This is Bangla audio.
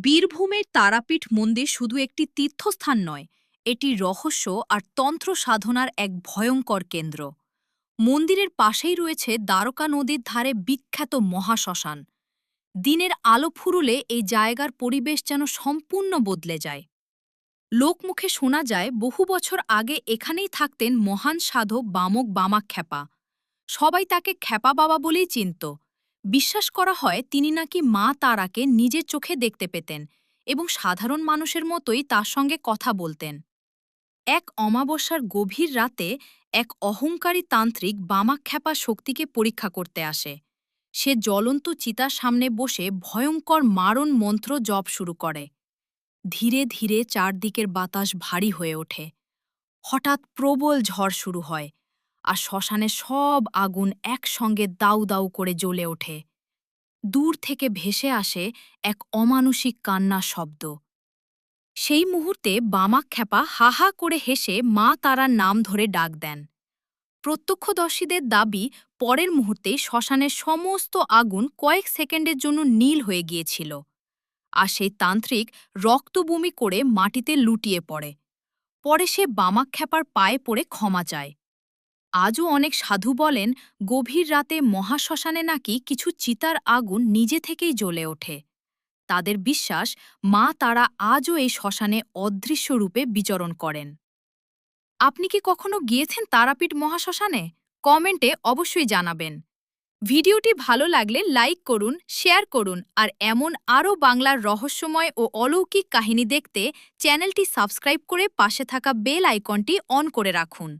বীরভূমের তারাপীঠ মন্দির শুধু একটি তীর্থস্থান নয়, এটি রহস্য আর তন্ত্র সাধনার এক ভয়ঙ্কর কেন্দ্র। মন্দিরের পাশেই রয়েছে দ্বারকা নদীর ধারে বিখ্যাত মহাশ্মশান। দিনের আলো ফুরুলে এই জায়গার পরিবেশ যেন সম্পূর্ণ বদলে যায়। লোকমুখে শোনা যায় বহু বছর আগে এখানেই থাকতেন মহান সাধক বামক বামাখ্যাপা। সবাই তাকে খ্যাপা বাবা বলেই চিনত। বিশ্বাস করা হয় তিনি নাকি মা তারাকে নিজের চোখে দেখতে পেতেন এবং সাধারণ মানুষের মতোই তার সঙ্গে কথা বলতেন। এক অমাবস্যার গভীর রাতে এক অহংকারী তান্ত্রিক বামাখ্যাপা শক্তিকে পরীক্ষা করতে আসে। সে জ্বলন্ত চিতার সামনে বসে ভয়ঙ্কর মারণ মন্ত্র জপ শুরু করে। ধীরে ধীরে চারদিকের বাতাস ভারী হয়ে ওঠে। হঠাৎ প্রবল ঝড় শুরু হয়, আর শ্মশানের সব আগুন একসঙ্গে দাউ দাউ করে জ্বলে ওঠে। দূর থেকে ভেসে আসে এক অমানুষিক কান্নার শব্দ। সেই মুহূর্তে বামাখ্যাপা হা হা করে হেসে মা তারার নাম ধরে ডাক দেন। প্রত্যক্ষদর্শীদের দাবি, পরের মুহূর্তেই শ্মশানের সমস্ত আগুন কয়েক সেকেন্ডের জন্য নীল হয়ে গিয়েছিল, আর সেই তান্ত্রিক রক্তবমি করে মাটিতে লুটিয়ে পড়ে। পরে সে বামাখ্যাপার পায়ে পড়ে ক্ষমা চায়। আজও অনেক সাধু বলেন, গভীর রাতে মহাশ্মশানে নাকি কিছু চিতার আগুন নিজে থেকেই জ্বলে ওঠে। তাদের বিশ্বাস, মা তারা আজও এই শ্মশানে অদৃশ্য রূপে বিচরণ করেন। আপনি কি কখনো গিয়েছেন তারাপীঠ মহাশ্মশানে? কমেন্টে অবশ্যই জানাবেন। ভিডিওটি ভালো লাগলে লাইক করুন, শেয়ার করুন, আর এমন আরও বাংলার রহস্যময় ও অলৌকিক কাহিনী দেখতে চ্যানেলটি সাবস্ক্রাইব করে পাশে থাকা বেল আইকনটি অন করে রাখুন।